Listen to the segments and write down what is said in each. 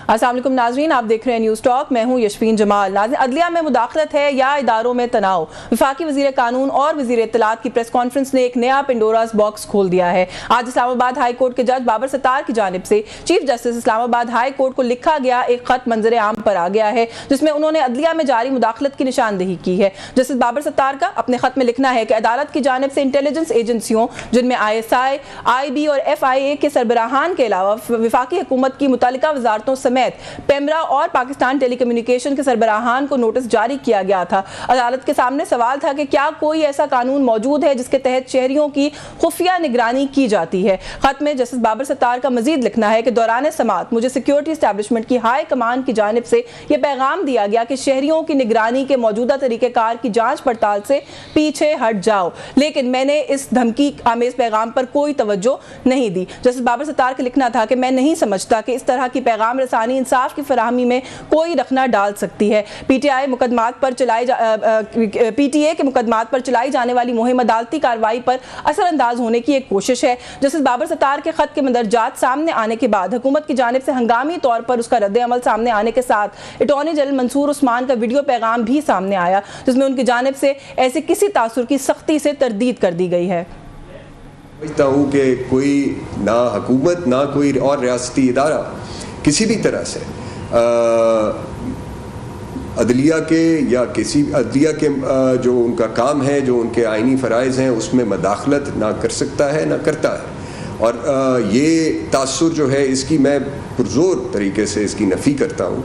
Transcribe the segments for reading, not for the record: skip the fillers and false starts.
अस्सलाम वालेकुम नाज़रीन, आप देख रहे हैं न्यूज़ टॉक। मैं हूं यशफीन जमाल। नाज़रीन, अदलिया में मुदाखलत है या इदारों में तनाव, वफाकी वज़ीर कानून और वज़ीर इत्तलात की प्रेस कॉन्फ्रेंस ने एक नया पेंडोरास बॉक्स खोल दिया है। आज इस्लामाबाद हाई कोर्ट के जज बाबर सत्तार की जानिब से chief justice Islamabad high court को लिखा गया एक खत मंजर आम पर आ गया है, जिसमें उन्होंने अदलिया में जारी मुदाखलत की निशानदेही की है। जस्टिस बाबर सत्तार का अपने खत में लिखना है कि अदालत की जानिब से इंटेलिजेंस एजेंसियों जिनमें ISI, IB और FIA के सरबराहान के अलावा वफाकी हुकूमत की मुतल्लिका वजारतों समेत पेमरा और पाकिस्तान टेलीकम्युनिकेशन के सरबराहान को नोटिस जारी किया गया था। अदालत के सामने सवाल था कि क्या कोई ऐसा कानून मौजूद है जिसके तहत शहरियों की खुफिया निगरानी की जाती है। खत में जस्टिस बाबर सत्तार का मजीद लिखना है कि दौरान समाअत मुझे सिक्योरिटी एस्टैब्लिशमेंट की हाई कमान की जानिब से यह पैगाम दिया गया कि शहरियों की निगरानी के मौजूदा तरीक़ेकार की जांच पड़ताल से पीछे हट जाओ, लेकिन मैंने इस धमकी आमेज पैगाम पर कोई तवज्जो नहीं दी। जस्टिस बाबर सत्तार का लिखना था कि मैं नहीं समझता कि इस तरह की पैगाम रसानी इंसाफ की फराहमी में कोई रखना डाल सकती है। PTA के मुकदमात पर चलाई जाने वाली मुहिम अदालती कार्रवाई पर असरअंदाज होने की एक कोशिश है। जस्टिस बाबर सत्तार के खत के मंदरजात सामने आने के बाद हुकूमत की जानिब से हंगामी तौर पर उसका रद्द अमल सामने आने के साथ अटॉर्नी जनरल मंसूर उस्मान का वीडियो पैगाम भी सामने आया, जिसमें उनकी जानिब से ऐसे किसी तासुर की सख्ती से तरदीद कर दी गई है। समझता हूँ कि कोई ना हुकूमत ना कोई और रियासती इदारा किसी भी तरह से अदलिया के या किसी अदलिया के जो उनका काम है, जो उनके आइनी फ़राइज़ हैं, उसमें मदाखलत ना कर सकता है ना करता है। और ये तासुर जो है इसकी मैं पुरज़ोर तरीके से इसकी नफ़ी करता हूँ।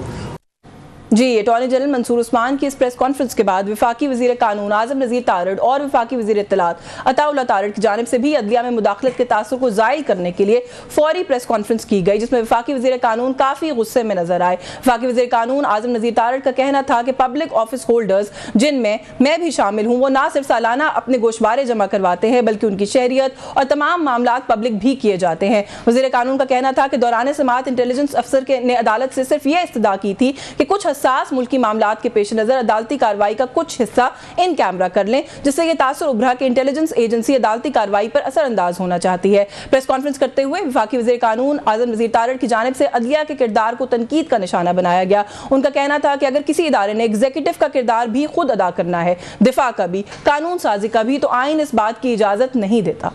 जी, अटॉर्नी जनरल मंसूर उस्मान की इस प्रेस कॉन्फ्रेंस के बाद वफाकी वज़ीर कानून आज़म नज़ीर तारड़ और वफाकी वज़ीर इत्तलात अताउल्लाह तारड़ की जानिब से भी अदलिया में मुदाखलत के तासुर को ज़ाइल करने के लिए फौरी प्रेस कॉन्फ्रेंस की गई, जिसमें वफाकी वज़ीर कानून काफ़ी गुस्से में नजर आए। वफाकी वज़ीर कानून आज़म नज़ीर तारड़ का कहना था कि पब्लिक ऑफिस होल्डर्स, जिनमें मैं भी शामिल हूँ, वो ना सिर्फ सालाना अपने गोशवारे जमा करवाते हैं बल्कि उनकी शहरियत और तमाम मामलात पब्लिक भी किए जाते हैं। वज़ीर कानून का कहना था कि दौरान समाअत इंटेलिजेंस अफसर ने अदालत से सिर्फ ये इस्तदा की थी कि कुछ हसास मुल्की मामलात के पेश नजर अदालती कार्रवाई का कुछ हिस्सा इन कैमरा कर लें, जिससे यह तासुर उभरा कि इंटेलिजेंस एजेंसी अदालती कार्रवाई पर असरअंदाज होना चाहती है। प्रेस कॉन्फ्रेंस करते हुए वफाकी वज़ीर कानून आज़म नज़ीर तारड़ की जानिब से अदलिया के किरदार को तनकीद का निशाना बनाया गया। उनका कहना था कि अगर किसी इदारे ने एग्जीक्यूटिव का किरदार भी खुद अदा करना है, दिफा का भी, कानून साजी का भी, तो आइन इस बात की इजाजत नहीं देता।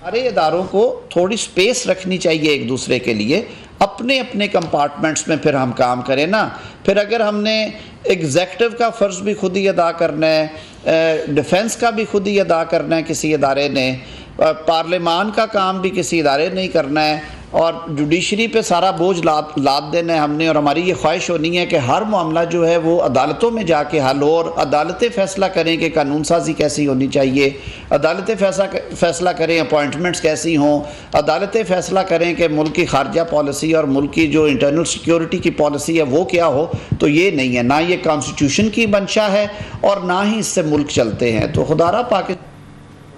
सारे इदारों को थोड़ी स्पेस रखनी चाहिए एक दूसरे के लिए, अपने अपने कंपार्टमेंट्स में फिर हम काम करें ना। फिर अगर हमने एग्जेक्टिव का फ़र्ज़ भी खुद ही अदा करना है, डिफेंस का भी खुद ही अदा करना है किसी इदारे ने, पार्लियामान का काम भी किसी इदारे ने ही करना है, और जुडिशरी पे सारा बोझ लाद देना है हमने, और हमारी ये ख्वाहिश होनी है कि हर मामला जो है वो अदालतों में जाके हल हो और अदालतें फ़ैसला करें कि कानून साजी कैसी होनी चाहिए, अदालतें फ़ैसला करें अपॉइंटमेंट्स कैसी हों, अदालतें फ़ैसला करें कि मुल्क की खारजा पॉलिसी और मुल्क की जो इंटरनल सिक्योरिटी की पॉलिसी है वो क्या हो। तो ये नहीं है, ना ये कॉन्स्टिट्यूशन की मंशा है और ना ही इससे मुल्क चलते हैं। तो खुदारा पाकिस्तान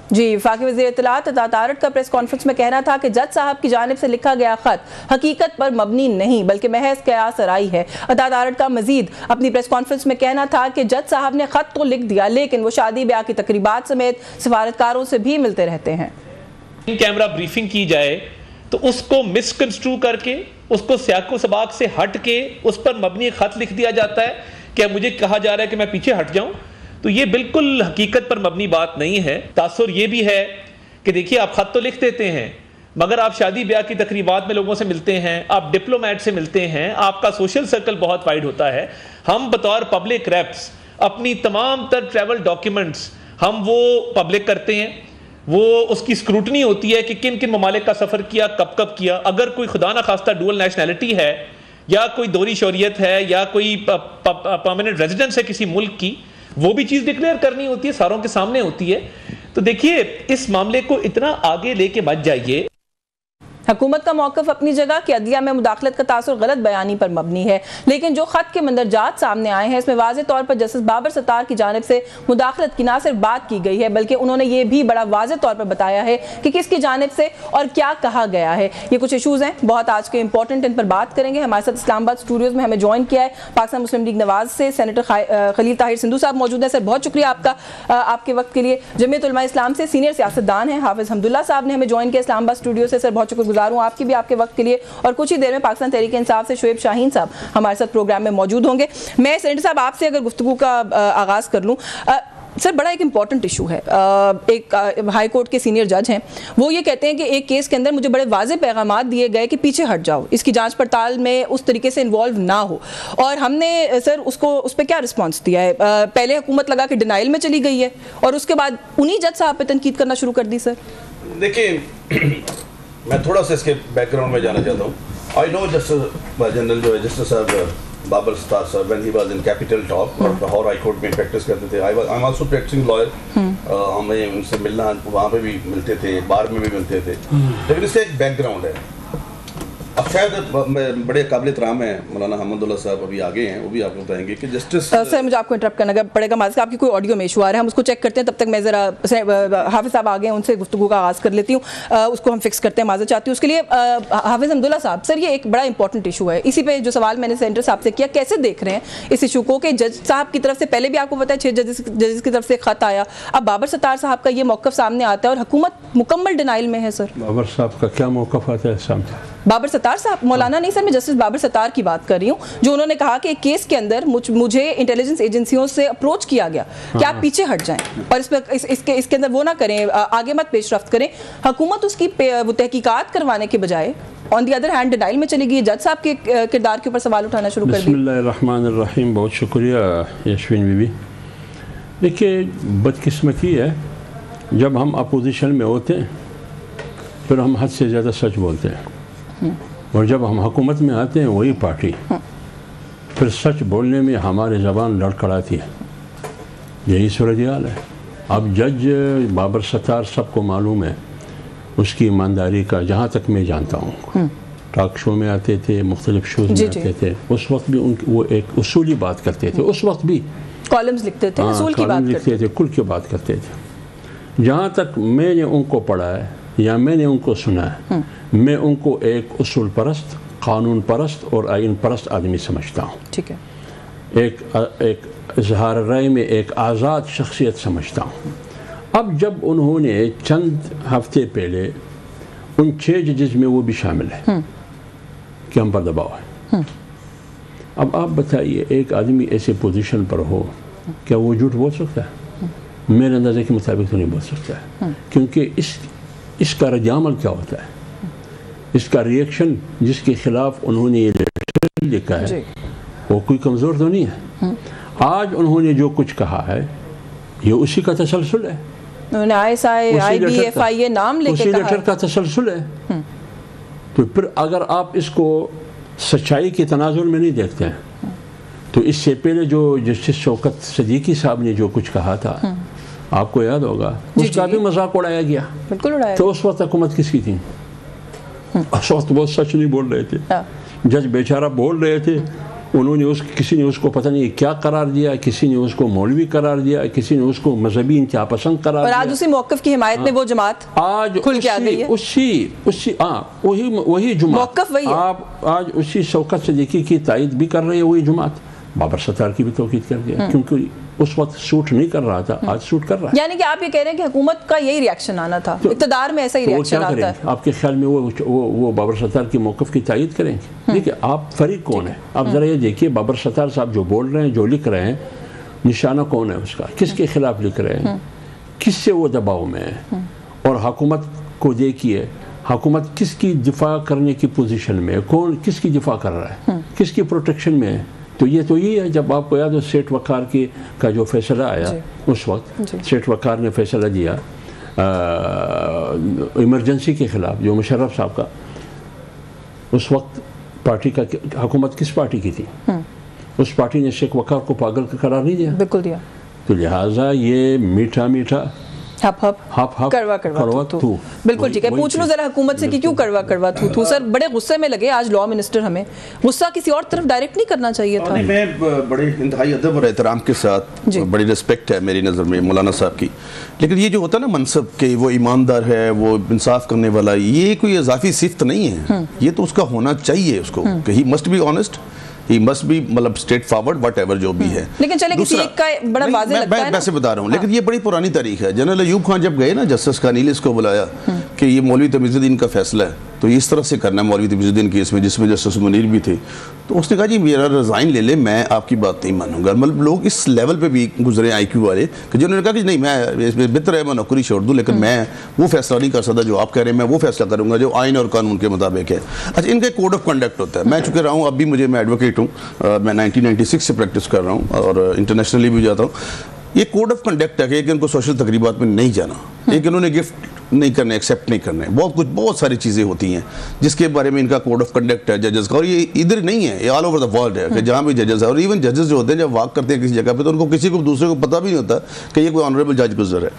जी, वफाकी वज़ीर इत्तलात तारड़ का प्रेस कॉन्फ्रेंस में कहना था कि जज साहब की जानिब से लिखा गया खत हकीकत पर मबनी नहीं बल्कि महज कयास आराई है। तारड़ का मजीद अपनी प्रेस कॉन्फ्रेंस में कहना था कि जज साहब ने खत तो लिख दिया, लेकिन वो शादी ब्याह की तकरीबात समेत सिफारतकारों से भी मिलते रहते हैं। कैमरा ब्रीफिंग की जाए तो उसको मिसकंस्ट्रू करके, उसको सियाको सबाक से हट के उस पर मबनी खत लिख दिया जाता है कि मुझे कहा जा रहा है कि मैं पीछे हट जाऊं। तो ये बिल्कुल हकीकत पर मबनी बात नहीं है। तासुर ये भी है कि देखिए, आप खत तो लिख देते हैं मगर आप शादी ब्याह की तकरीबात में लोगों से मिलते हैं, आप डिप्लोमेट से मिलते हैं, आपका सोशल सर्कल बहुत वाइड होता है। हम बतौर पब्लिक रेप्स अपनी तमाम तर ट्रैवल डॉक्यूमेंट्स हम वो पब्लिक करते हैं, वो उसकी स्क्रूटनी होती है कि किन किन ममालिक का सफ़र किया, कब कब किया। अगर कोई खुदा न खास्ता डुअल नेशनैलिटी है या कोई दोहरी शौरियत है या कोई परमानेंट रेजिडेंस है किसी मुल्क की, वो भी चीज़ डिक्लेयर करनी होती है, सारों के सामने होती है। तो देखिए, इस मामले को इतना आगे लेके मत जाइए। हुकूमत का मौक़िफ़ अपनी जगह कि अदलिया में मुदाखलत का तासुर गलत बयानी पर मबनी है, लेकिन जो खत के मंदरजात सामने आए हैं इसमें वाज़ेह तौर पर जस्टिस बाबर सत्तार की जानिब से मुदाखलत की ना सिर्फ बात की गई है बल्कि उन्होंने ये भी बड़ा वाज़ेह तौर पर बताया है कि किसकी जानिब से और क्या कहा गया है। ये कुछ इशूज़ हैं बहुत आज के इंपॉर्टेंट, इन पर बात करेंगे। हमारे साथ इस्लामाबाद स्टूडियोज़ में हमें ज्वाइन किया है पाकिस्तान मुस्लिम लीग नवाज से सेनेटर खलील ताहिर सिंधु साहब मौजूद हैं। सर, बहुत शुक्रिया आपका आपके वक्त के लिए। जमीयत उलमा इस्लाम से सीनियर सियासतदान हैं हाफिज़ हमदुल्ला साहब ने हमें ज्वाइन किया इस्लामाबाद स्टूडियो से। सर, बहुत शुक्रिया शुक्रगुजार हूँ आपकी भी, आपके वक्त के लिए। और कुछ ही देर में पाकिस्तान तहरीक इंसाफ से शोएब शाहीन साहब हमारे साथ प्रोग्राम में मौजूद होंगे। मैं सेनेटर साहब आपसे अगर गुफ्तगू का आगाज़ कर लूँ, सर बड़ा एक इम्पॉर्टेंट इशू है। एक हाई कोर्ट के सीनियर जज हैं, वो ये कहते हैं कि एक केस के अंदर मुझे बड़े वाज़े पैगामात दिए गए कि पीछे हट जाओ, इसकी जांच पड़ताल में उस तरीके से इन्वॉल्व ना हो, और हमने सर उस पर क्या रिस्पांस दिया है? पहले हुकूमत लगा कि डिनाइल में चली गई है और उसके बाद उन्हीं जज साहब पे तनकीद करना शुरू कर दी। सर देखिए, मैं थोड़ा सा इसके बैकग्राउंड में जाना चाहता हूँ। आई नो जस्टिस जनरल जो है जस्टिस साहब बाबर सत्तार साहब when he was in capital top और लाहौर हाई कोर्ट में प्रैक्टिस करते थे। I am also practising lawyer. हमें उनसे मिलना, वहाँ पे भी मिलते थे, बार में भी मिलते थे। लेकिन इसका एक बैकग्राउंड है। अब शायद बड़े काबिल एहतराम है मौलाना हमदुल्ला साहब, अभी आगे हैं, वो भी आपको बताएंगे कि जस्टिस। सर मुझे आपको इंटरप्ट करना पड़ेगा, माज़ आपकी कोई ऑडियो में इशू आ रहा है, हम उसको चेक करते हैं। तब तक मैं ज़रा हाफिज़ साहब आ गए, उनसे गुफ्तगू का आगाज़ कर लेती हूँ, उसको हम फिक्स करते हैं। माज़रत चाहती हूँ उसके लिए। हाफिज़ हमदुल्ला साहब, सर ये एक बड़ा इंपॉर्टेंट इशू है, इसी पे जो सवाल मैंने सेंटर साहब से किया, कैसे देख रहे हैं इस इशू को कि जज साहब की तरफ से पहले भी आपको पता है 6 जजेस की तरफ से खत आया, अब बाबर सत्तार साहब का ये मौक़िफ़ सामने आता है और हुकूमत मुकम्मल डिनाइल में है। सर बाबर साहब का क्या मौक़िफ़ आता है सामने? बाबर सत्तार साहब, मौलाना नहीं सर, मैं जस्टिस बाबर सत्तार की बात कर रही हूँ, जो उन्होंने कहा कि एक केस के अंदर मुझे इंटेलिजेंस एजेंसियों से अप्रोच किया गया कि आप पीछे हट जाएं और इसके अंदर वो ना करें, आगे मत पेशरफ्त करें। हुकूमत उसकी वो तहकीकात करवाने के बजाय on the other hand denial में चली गई, जज साहब के किरदार के ऊपर सवाल उठाना शुरू कर दिया। बिस्मिल्लाहिर्रहमानिर्रहीम। बहुत शुक्रिया यशवीन बीबी। देखिए, बदकिस्मती है जब हम अपोजिशन में होते हैं फिर हम हद से ज़्यादा सच बोलते हैं, और जब हम हुकूमत में आते हैं वही पार्टी फिर सच बोलने में हमारी ज़बान लड़खड़ाती है। यही सूरत हाल है। अब जज बाबर सत्तार सबको मालूम है उसकी ईमानदारी का, जहाँ तक मैं जानता हूँ। टॉक शो में आते थे, मुख्तलिफ शोज़ में आते थे, उस वक्त भी वो एक उसूली बात करते थे, उस वक्त भी कॉलम्स लिखते थे, उसूल की बात लिखते थे, कुल की बात करते थे। जहाँ तक मैंने उनको पढ़ा है या मैंने उनको सुना है, मैं उनको एक उसूल परस्त, कानून परस्त और आइन परस्त आदमी समझता हूँ। ठीक है। एक इजहार राय में एक आज़ाद शख्सियत समझता हूँ। अब जब उन्होंने चंद हफ्ते पहले उन 6 जजेस में वो भी शामिल है कि हम पर दबाव है। अब आप बताइए, एक आदमी ऐसे पोजीशन पर हो, क्या वो झूठ बोल सकता है? मेरे अंदाजे के मुताबिक तो नहीं बोल सकता है, क्योंकि इसका रद्द-ए-अमल क्या होता है, इसका रिएक्शन जिसके खिलाफ उन्होंने ये लेटर लिखा है वो कोई कमज़ोर तो नहीं है। आज उन्होंने जो कुछ कहा है ये उसी का तसलसल है, उन्होंने IBFI नाम लेके उसी लेटर का तसलसल है। तो फिर अगर आप इसको सच्चाई के तनाजुर में नहीं देखते हैं तो इससे पहले जो जस्टिस शौकत सदीकी साहब ने जो कुछ कहा था, आपको याद होगा, उसका भी मजाक उड़ाया गया। बिल्कुल उड़ाया। तो उस वक्त हुकूमत किसकी थी? उस वक्त वो सच नहीं बोल रहे थे, जज बेचारा बोल रहे थे। उन्होंने किसी ने उसको पता नहीं क्या करार दिया, किसी ने उसको मौलवी करार दिया, किसी ने उसको मजहबी इंतहा पसंद करार दिया। और आज उसी मौक़िफ़ की हिमायत में वो जमात आज खुल के आ गई है। वही जमात मौक़िफ़ वही है। आप आज उसी शौकत सदीकी की तायद भी कर रहे हैं, वही जमात बाबर सत्तार की भी तौकीद कर दिया, क्योंकि उस वक्त सूट नहीं कर रहा था, आज सूट कर रहा है। यानी कि आप ये कह रहे हैं कि हुकूमत का यही रिएक्शन आना था, तो इक़्तिदार में ऐसा ही रिएक्शन आता है। आपके ख्याल में वो बाबर सत्तार की मौक़िफ़ की तायद करेंगे? देखिए, आप फरीक कौन है? आप ज़रा ये देखिए, बाबर सत्तार साहब जो बोल रहे हैं, जो लिख रहे हैं, निशाना कौन है उसका, किसके खिलाफ लिख रहे हैं, किससे वो दबाव में है, और हुकूमत को देखिए, हुकूमत किसकी दिफा करने की पोजीशन में है, कौन किसकी दिफा कर रहा है, किसकी प्रोटेक्शन में है। तो ये है, जब आपको याद हो सेठ वकार का जो फैसला आया, उस वक्त सेठ वकार ने फैसला दिया इमरजेंसी के खिलाफ, जो मुशर्रफ साहब का, उस वक्त पार्टी का, हुकूमत किस पार्टी की थी? उस पार्टी ने शेख वकार को पागल का करार नहीं दिया। बिल्कुल दिया। तो लिहाजा ये मीठा मीठा हप कड़वा थू। बिल्कुल ठीक है। पूछ लो जरा हुकूमत से कि क्यों कड़वा थू। सर बड़े गुस्से में लगे आज लॉ मिनिस्टर, हमें गुस्सा किसी और तरफ डायरेक्ट नहीं करना चाहिए था। मैं बड़े इंतहाई अदब और एहतराम के साथ, बड़ी रिस्पेक्ट है मेरी नज़र में मौलाना साहब की, लेकिन ये जो होता है ना मनसब के, वो ईमानदार है, वो इंसाफ करने वाला, ये कोई इजाफी सिफ्त नहीं है, ये तो उसका होना चाहिए उसको, he must be honest, he must be, मतलब स्ट्रेट फॉरवर्ड वट एवर जो भी है। लेकिन चले किसी एक का बड़ा वाज़ेह लगता है, मैं से बता रहा हूँ, लेकिन ये बड़ी पुरानी तारीख है। जनरल अयूब खान जब गए ना, जस्टिस कानील इसको बुलाया, कि ये मौलवी तमीज़ुद्दीन का फैसला है तो इस तरह से करना है मौलवी तमीज़ुद्दीन केस में जिसमें जस्टिस मुनीर भी थे, तो उसने कहा जी मेरा रिज़ाइन ले ले, मैं आपकी बात नहीं मानूंगा। मतलब लोग इस लेवल पे भी गुजरे IQ वाले कि जिन्होंने कहा कि नहीं मैं इसमें बेहतर है मैं नौकरी छोड़ दूँ, लेकिन मैं वो फैसला नहीं कर सकता जो आप कह रहे हैं, मैं वो फैसला करूँगा जो आइन और कानून के मुताबिक है। अच्छा, इनका कोड ऑफ कंडक्ट होता है। मैं चुके रहा हूँ, अब भी मैं एडवोकेट हूँ, मैं 1996 से प्रैक्टिस कर रहा हूँ और इंटरनेशनली भी जाता हूँ। ये कोड ऑफ कंडक्ट है कि इनको सोशल तकरीबात में नहीं जाना, एक इन्होंने गिफ्ट नहीं करने, एक्सेप्ट नहीं करने, बहुत सारी चीज़ें होती हैं जिसके बारे में इनका कोड ऑफ कंडक्ट है जजेस का। और ये इधर नहीं है, ये ऑल ओवर द वर्ल्ड है कि जहाँ भी जजेस है। और इवन जजेस जो होते हैं जब वाक करते हैं किसी जगह पे तो उनको किसी को दूसरे को पता भी नहीं होता कि ये कोई ऑनरेबल जज गुजर है।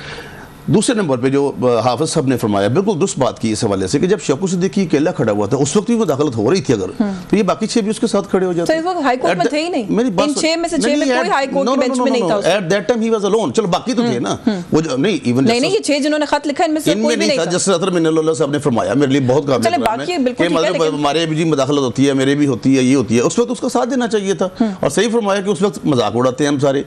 दूसरे नंबर पे जो हाफिज साहब ने फरमाया, बिल्कुल दुरुस्त बात की इस हवाले से कि जब शौकत सिद्दीकी अकेला खड़ा हुआ था उस वक्त भी मुदाखलत हो रही थी अगर, तो ये बाकी 6 भी उसके साथ खड़े हो जाते। तो इस वक्त हाई कोर्ट में थे ही नहीं, इन 6 में से 6 में कोई हाई कोर्ट के बेंच में नहीं था। At that time he was alone. चलो बाकी तो थे ना, वो नहीं इवन नहीं ये 6 जिन्होंने खत लिखा इनमें से कोई भी नहीं था। जस्टिस अतर मिनल्लाह साहब ने फरमाया मेरे लिए बहुत काबिल है कि मतलब हमारे भी मुदाखलत होती है, मेरे भी होती है, ये होती है। उस वक्त उसका साथ देना चाहिए था और सही फरमाया कि उस वक्त मजाक उड़ाते हैं हम सारे।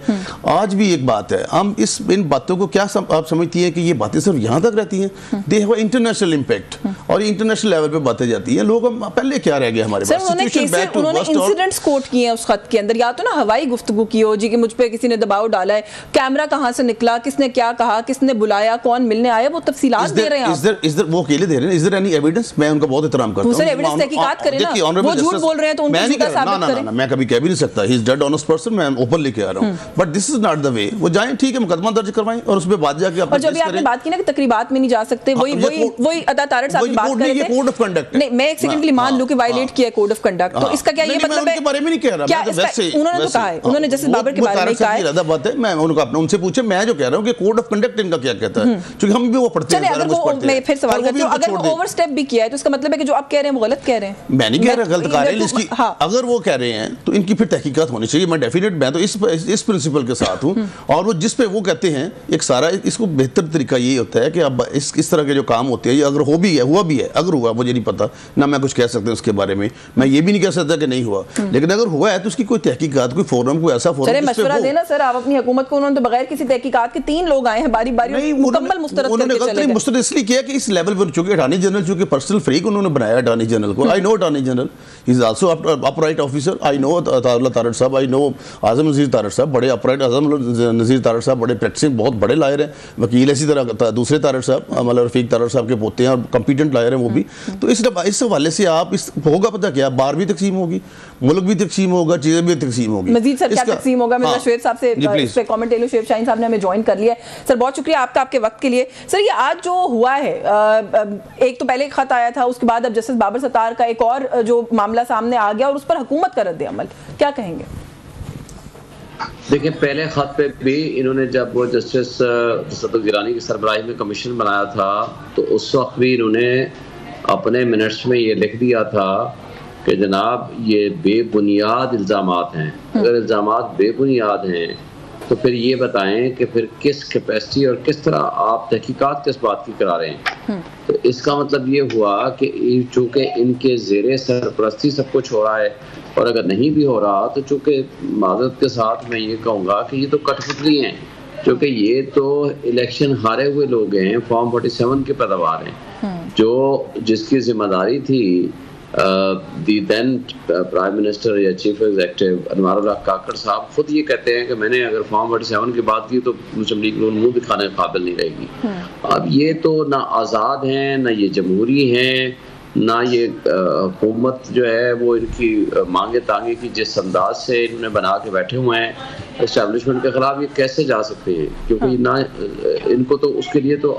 आज भी एक बात है, हम इन बातों को क्या आप समझती हैं कि ये बातें सिर्फ यहाँ तक रहती हैं? दे हैव इंटरनेशनल इम्पैक्ट और इंटरनेशनल लेवल पे बातें जाती हैं। लोग पहले क्या रह गए हमारे पास? उन्होंने इंसिडेंट्स कोट किए हैं उस खत के अंदर, या तो ना हवाई गुफ्तगू की हो जी कि मुझ पे किसी ने दबाव डाला है, कैमरा कहाँ से निकला, किसने क्या कहा, किसने बुलाया, कौन मिलने आया, वो तफसीलात दे रहे हैं। वो अकेले दे रहे हैं। Is there any evidence? मैं उनका बहुत एहतराम करता हूं। सर एविडेंस तहकीकात करें ना, वो झूठ बोल रहे हैं तो उनको झूठा साबित करें। मैं कभी कह भी नहीं सकता, he is dead honest person, मैं ओपनली कह रहा हूं, but this is not the way. वो जाएं, ठीक है, मुकदमा दर्ज करवाएं और उसमें बाद जाके और जब भी आपने बात की ना कि तकरीबात में नहीं जा सकते, वही अता तारड़ साहब की बात कर रहे थे। कोड ऑफ कंडक्ट नहीं, मैं एक सेकंडली मान लूं कि वायलेट किया कोड ऑफ कंडक्ट, तो इसका क्या ये मतलब है? उनके बारे में नहीं कह रहा, क्या उन्होंने तो कहा है, उन्होंने जस्टिस बाबर के बारे में कहा है। ज्यादा बात है, मैं उनसे पूछे, मैं जो कह रहा हूं कि कोड ऑफ कंडक्ट इनका क्या कहता है, क्योंकि हम भी वो पढ़ते हैं। अगर वो मैं फिर सवाल करती हूं, अगर वो ओवरस्टेप भी किया है तो इसका मतलब है कि जो आप कह रहे हैं वो गलत कह रहे हैं। मैं नहीं कह रहा गलत कह रहे हैं इसकी, अगर वो कह रहे हैं तो इनकी फिर तहकीकात होनी चाहिए। मैं डेफिनेट, मैं तो इस प्रिंसिपल के साथ हूं। और वो जिस पे वो कहते हैं एक सारा, इसको बेहतर तरीका ये होता है कि अब इस तरह के जो काम होते हैं, ये अगर हो भी है, हुआ भी है, अगर हुआ मुझे नहीं पता ना, मैं कुछ कह सकता हूं उसके बारे में, मैं ये भी नहीं कह सकता कि नहीं हुआ, लेकिन अगर हुआ है तो उसकी कोई तहकीकात, कोई फोरम, कोई ऐसा फोरम मशवरा देना। सर आप अपनी हुकूमत को, उन्होंने तो बगैर किसी तहकीकात के 3 लोग आए हैं, बारी बारी मुकम्मल मुस्तरद करके चले गए। मुस्तरद इसलिए किया कि इस लेवल पर, चूंकि अटॉर्नी जनरल चूंकि पर्सनल फ्रीक उन्होंने बनाया अटॉर्नी जनरल को। I know attorney general, he is also upright officer. I know Tarar साहब, आई नो आजम नज़ीर तारड़ साहब, बड़े अपराइट आजम नज़ीर तारड़ साहब बड़े प्रैक्टिसिंग, बहुत बड़े लायर हैं, वकील। इसी तरह दूसरे तारड़ साहब, मतलब रफीक तारड़ साहब के पोते हैं और कॉम्पिटेंट लायर हैं वो भी। तो इस हवाले से आप होगा पता क्या, बार भी तकसीम होगी, मुल्क भी तकसीम होगा, चीज़ें भी तकसीम होगी। मजीद सर क्या तकसीम होगा? मैं शुएब साहब से इस पे कमेंट ले लूं। शुएब शाहीन साहब ने हमें ज्वाइन कर लिया है। सर बहुत शुक्रिया आपके वक्त के लिए। सर ये आज जो हुआ है, एक तो पहले खत आया था, उसके बाद अब जस्टिस बाबर सत्तार का एक और जो मामला सामने आ गया और उस पर हुकूमत का रद्द अमल, क्या कहेंगे? देखिए, पहले खत पे भी इन्होंने, जब वो जस्टिस तसद्दुक़ गिलानी की सरबराही में कमीशन बनाया था तो उस वक्त भी इन्होंने अपने मिनट्स में ये लिख दिया था कि जनाब ये बेबुनियाद इल्ज़ामात हैं। अगर इल्ज़ामात बेबुनियाद हैं तो फिर ये बताएं कि फिर किस कैपेसिटी और किस तरह आप तहकीकात किस बात की करा रहे हैं। तो इसका मतलब ये हुआ कि चूँकि इनके ज़ेरे सरपरस्ती सब कुछ हो रहा है, और अगर नहीं भी हो रहा तो चूँकि माज़रत के साथ मैं ये कहूँगा कि ये तो कठपुतली हैं, क्योंकि ये तो इलेक्शन हारे हुए लोग हैं, फॉर्म 47 के पैदावार हैं, जो जिसकी जिम्मेदारी थी दी देन प्राइम मिनिस्टर या चीफ एग्जीक्यूटिव अनवारुल्लाह काकड़ साहब खुद ये कहते हैं कि मैंने अगर फॉर्म 47 की बात की तो मुस्लिम लीग मुंह दिखाने के काबिल नहीं रहेगी। अब ये तो ना आज़ाद हैं, ना ये जमहूरी हैं, ना ये हुकूमत जो है वो इनकी मांगे तांगे की जिस अंदाज से इन्होंने बना के बैठे हुए हैं एस्टैब्लिशमेंट के खिलाफ, ये कैसे जा सकते हैं? क्योंकि ना इनको तो उसके लिए तो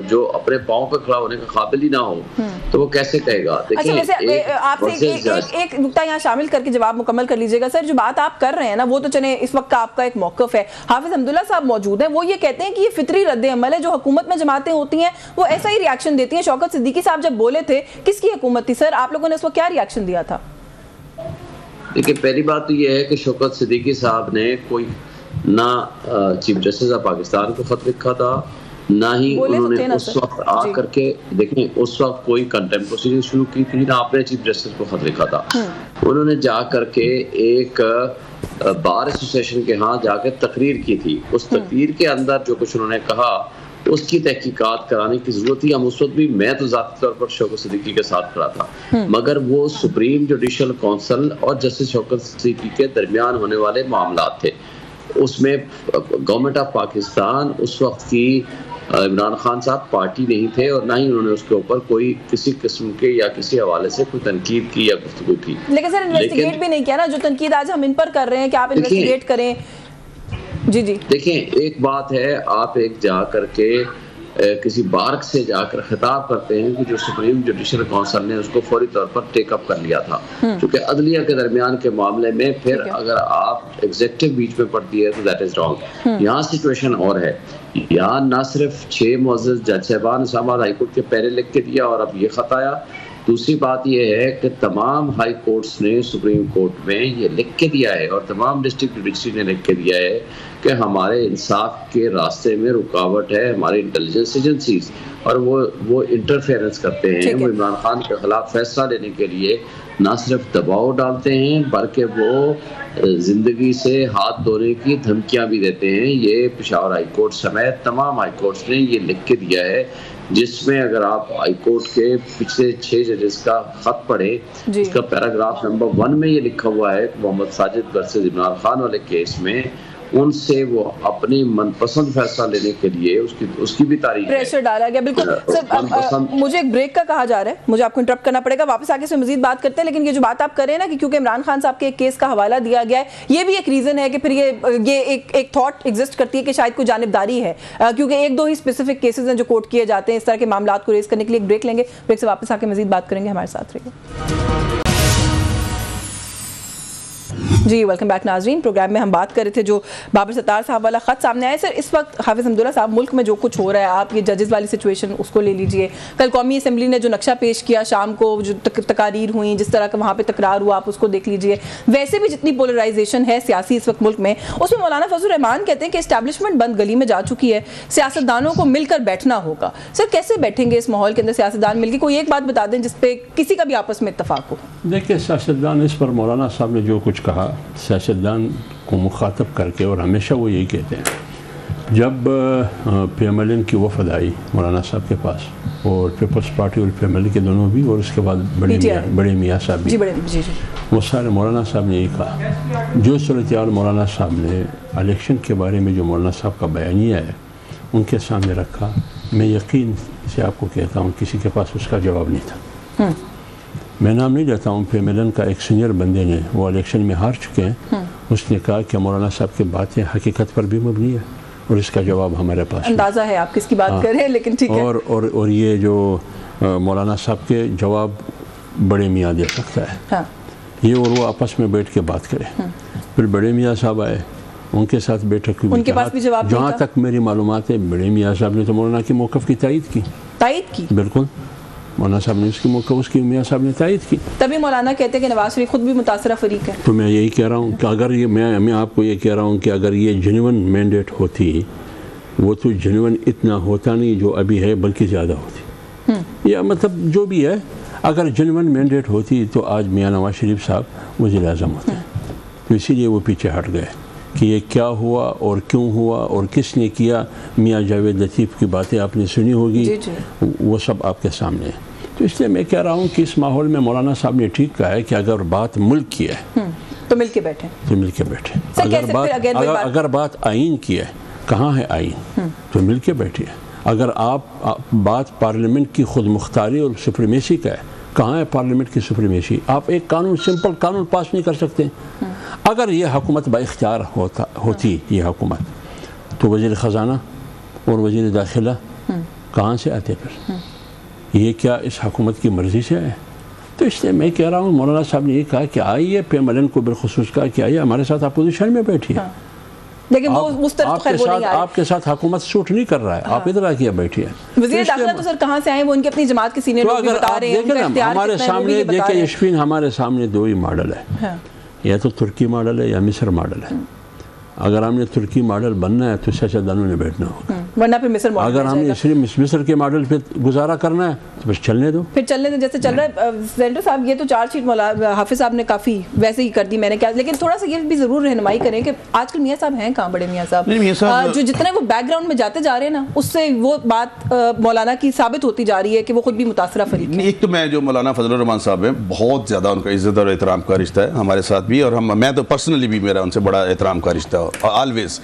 जो अपने पाँव पे खड़ा होने का काबिल ही ना हो तो वो कैसे कहेगा? अच्छा, वैसे आपसे एक नुकता यहाँ शामिल करके जवाब मुकम्मल कर लीजिएगा। सर जो बात आप कर रहे हैं ना, वो तो चले इस वक्त का आपका एक मौक़िफ़ है। हाफिज अब्दुल्ला साहब मौजूद हैं, वो ये कहते हैं कि ये फितरी रद्द अमल है, जो हुकूमत में जमातें होती हैं वो ऐसा ही रिएक्शन देती हैं। शौकत सिद्दीकी साहब जब बोले थे, किसकी हुकूमत थी सर, आप लोगों ने इस वक्त क्या रिएक्शन दिया था? देखिए, पहली बात तो ये है कि शौकत सिद्दीकी साहब ने कोई ना चीफ जस्टिस ऑफ पाकिस्तान को खत लिखा था, ना ही उन्होंने उस वक्त आ करके देखें उस वक्त कोई कंटेम्प्ट प्रोसीजर शुरू की थी, ना आपने चीफ जस्टिस को खत लिखा था। उन्होंने जा करके एक बार एसोसिएशन के यहाँ जाकर तकरीर की थी। उस तकरीर के अंदर जो कुछ उन्होंने कहा उसकी तहकीकात कराने की जरूरत थी। हम उस वक्त भी, मैं तो ज़ाती तौर पर शौकत सिद्दीकी के साथ खड़ा था, मगर वो सुप्रीम जुडिशल काउंसिल और जस्टिस शौकत सिद्दीकी के दरमियान होने वाले मामला थे। उसमें गवर्नमेंट ऑफ पाकिस्तान उस वक्त की इमरान खान साहब पार्टी नहीं थे और ना ही उन्होंने उसके ऊपर कोई किसी किस्म के या किसी हवाले से कोई तनकीद की या गुफ्तगू की। लेकिन सर इन्वेस्टिगेट भी नहीं किया ना, जो तनकीद आज हम इन पर कर रहे हैं कि आप इन्वेस्टिगेट करें। जी जी देखें, एक बात है आप एक जा करके किसी बार्क से जाकर खिताब करते हैं कि जो सुप्रीम जुडिशल काउंसिल ने उसको फौरी तौर पर टेकअप कर लिया था, क्योंकि अदलिया के दरमियान के मामले में फिर अगर आप एग्जेक्टिव बीच में पड़ती है तो दैट इज रॉन्ग। यहाँ सिचुएशन और है, यहाँ ना सिर्फ 6 मुअज़्ज़ज़ जज साहबान इस्लामाबाद हाई कोर्ट के पहले लिख के दिया और अब ये खत आया, दूसरी बात यह है कि तमाम हाई कोर्ट्स ने सुप्रीम कोर्ट में ये लिख के दिया है और तमाम डिस्ट्रिक्ट जुडिशरी ने लिख के दिया है कि हमारे इंसाफ के रास्ते में रुकावट है हमारी इंटेलिजेंस एजेंसीज, और वो इंटरफेरेंस करते हैं। वो इमरान खान के खिलाफ फैसला लेने के लिए ना सिर्फ दबाव डालते हैं बल्कि वो जिंदगी से हाथ धोने की धमकियां भी देते हैं। ये पेशावर हाई कोर्ट समेत तमाम हाई कोर्ट्स ने ये लिख के दिया है, जिसमें अगर आप हाई कोर्ट के पिछले 6 जजेस का खत पढ़े, इसका पैराग्राफ नंबर 1 में ये लिखा हुआ है मोहम्मद साजिद वर्सेस इमरान खान वाले केस में उनसे वो अपनी मनपसंद फैसला लेने के लिए उसकी भी तारीख प्रेशर डाला गया। बिल्कुल सर, मुझे एक ब्रेक का कहा जा रहा है, मुझे आपको इंटरप्ट करना पड़ेगा, वापस आके इसमें मजीद बात करते हैं। लेकिन ये जो बात आप कर रहे हैं ना कि क्योंकि इमरान खान साहब के एक केस का हवाला दिया गया है, ये भी एक रीजन है कि फिर ये एक थॉट एग्जिस्ट करती है कि शायद कोई जानिबदारी है, क्योंकि 1-2 ही स्पेसिफिक केसेज हैं जो कोर्ट किए जाते हैं इस तरह के मामला को रेज करने के लिए। एक ब्रेक लेंगे, ब्रेक से वापस आके मजीद बात करेंगे, हमारे साथ रहिए। जी वेलकम बैक नाजरीन। प्रोग्राम में हम बात कर रहे थे जो बाबर सत्तार साहब वाला ख़त सामने आया। सर इस वक्त हाफिज़ हमदुल्ला साहब, मुल्क में जो कुछ हो रहा है, आप ये जजेस वाली सिचुएशन उसको ले लीजिए, कल कौमी असम्बली ने जो नक्शा पेश किया शाम को, जो तकारीर हुई, जिस तरह का वहाँ पे तकरार हुआ, आप उसको देख लीजिए। वैसे भी जितनी पोलराइजेशन है सियासी इस वक्त मुल्क में, उसमें मौलाना फजल रहमान कहते हैं कि इस्टेब्लिशमेंट बंद गली में जा चुकी है, सियासतदानों को मिलकर बैठना होगा। सर कैसे बैठेंगे इस माहौल के अंदर सियासतदान मिलकर? कोई एक बात बता दें जिसपे किसी का भी आपस में इत्तफाक हो। देखिए सियासतदान इस पर मौलाना साहब ने जो कुछ कहा, सियासतदान को मुखातब करके, और हमेशा वो यही कहते हैं, जब PMLN की वफद आई मौलाना साहब के पास, और पीपल्स पार्टी और PMLN के दोनों भी, और उसके बाद बड़े मियाँ साहब भी, वो सारे मौलाना साहब ने यही कहा। जो सूरत-ए-हाल मौलाना साहब ने इलेक्शन के बारे में जो मौलाना साहब का बयानिया है उनके सामने रखा, मैं यकीन से आपको कहता हूँ किसी के पास उसका जवाब नहीं था। मैं नाम नहीं लेता हूँ, PMLN का एक सीनियर बंदे ने, वो इलेक्शन में हार चुके हैं, उसने कहा कि मौलाना साहब की बातें हकीकत पर भी मबनी है और इसका जवाब हमारे पास अंदाज़ा है आप किसकी बात कर रहे हैं, लेकिन ठीक है। और ये जो मौलाना साहब के जवाब बड़े मियाँ दे सकता है। हाँ। ये और वो आपस में बैठ के बात करें। फिर बड़े मियाँ साहब आए, उनके साथ बैठक हुई, उनके पास भी जवाब जहाँ तक मेरी मालूमात है बड़े मियाँ साहब ने तो मौलाना की मौक़िफ़ की तायद की। बिल्कुल, मौलाना साहब ने उसकी मियाँ साहब ने तायद की। तभी मौलाना कहते हैं कि नवाज शरीफ खुद भी मुतासरा फरीक है। तो मैं यही कह रहा हूँ कि अगर ये मैं आपको ये कह रहा हूँ कि अगर ये जेन्युइन मैंडेट होती, वो तो जेन्युइन इतना होता नहीं जो अभी है, बल्कि ज़्यादा होती। या मतलब जो भी है, अगर जेन्युइन मैंडेट होती तो आज मियाँ नवाज शरीफ साहब वज़ीर आज़म होते। तो इसीलिए वो पीछे हट गए कि ये क्या हुआ और क्यों हुआ और किसने किया। मियाँ जावेद लतीफ़ की बातें आपने सुनी होगी, वो सब आपके सामने है। तो इसलिए मैं कह रहा हूँ कि इस माहौल में मौलाना साहब ने ठीक कहा है कि अगर बात मुल्क की है तो मिल के बैठे, अगर बात आइन की है, कहाँ है आइन, तो मिल के बैठिए। अगर आप बात पार्लियामेंट की खुद मुख्तारी और सुप्रीमेसी का है, कहाँ है पार्लियामेंट की सुप्रीमेसी? आप एक कानून, सिंपल कानून पास नहीं कर सकते। अगर ये हुकूमत बाइख्तियार होती ये हुकूमत, तो वज़ीर ख़जाना और वज़ीर दाखिला कहाँ से आते? फिर ये क्या इस हुकूमत की मर्ज़ी से है? तो इसलिए मैं कह रहा हूँ, मौलाना साहब ने ये कहा कि आइए, PMLN को बिलखुसूस कहा कि आइए हमारे साथ अपोजिशन में बैठिए। लेकिन वो उस तरफ खैर वो नहीं आ रहे। आपके साथ हुकूमत सूट नहीं कर रहा है। आप इधर आके बैठिए। वज़ीर दाखिला तो सर कहाँ से आए? वो उनकी अपनी जमात के सीनियर लोग बता रहे हैं। हमारे सामने देखिए यशफीन, हमारे सामने 2 ही मॉडल है, या तो तुर्की मॉडल है या मिस्र मॉडल है। अगर हमने तुर्की मॉडल बनना है तो सियासतदानों ने बैठना होगा। वरना फिर मिस्र मॉडल अगर हमें सिर्फ मिस्र के मॉडल पे गुजारा करना है तो बस चलने दो, फिर चलने दो जैसे चल रहा है। सेंटर साहब ये तो चार्जशीट हाफिज साहब ने काफ़ी वैसे ही कर दी, मैंने क्या, लेकिन थोड़ा सा ये भी ज़रूर रहनुमाई करें कि आजकल मियाँ साहब हैं कहाँ, बड़े मियाँ साहब जो जितने वो बैकग्राउंड में जाते जा रहे हैं ना, उससे वो बात मौलाना की साबित होती जा रही है कि वो खुद भी मुतासरा फरीक है। एक तो मैं जो मौलाना फजलुर रहमान साहब हैं, बहुत ज़्यादा उनका इज़्ज़त और एहतराम का रिश्ता है हमारे साथ भी, और मैं तो पर्सनली भी मेरा उनसे बड़ा एहतराम का रिश्ता है ऑलवेज।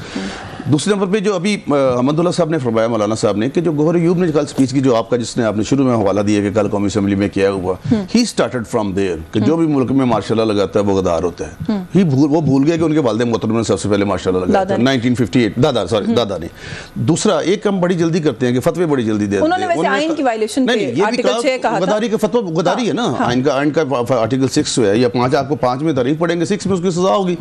दूसरे नंबर पे जो अभी अहमदुल्ला साहब ने फरमाया, मौलाना साहब ने, कि जो गौहर अय्यूब ने कल स्पीच की, जो आपका जिसने आपने शुरू में हवाला दिया कि कल कौमी असेंबली में किया हुआ, ही स्टार्टेड फ्रॉम देयर कि जो भी मुल्क में माशाल्लाह लगाता है वो गद्दार होता है। वो भूल गए कि उनके वालिद मोहतरम ने सबसे पहले माशाल्लाह लगाया था 1958, दादा ने। दूसरा, एक हम बड़ी जल्दी करते हैं कि फतवे बड़ी जल्दी देते हैं, उन्होंने वैसे आइन की वायलेशन पे आर्टिकल 6 कहा था, गद्दारी का फतवा गद्दारी है ना। आइन का आर्टिकल 6 है या 5, आपको 5 में तारीफ पढ़ेंगे, 6 में उसकी सजा होगी।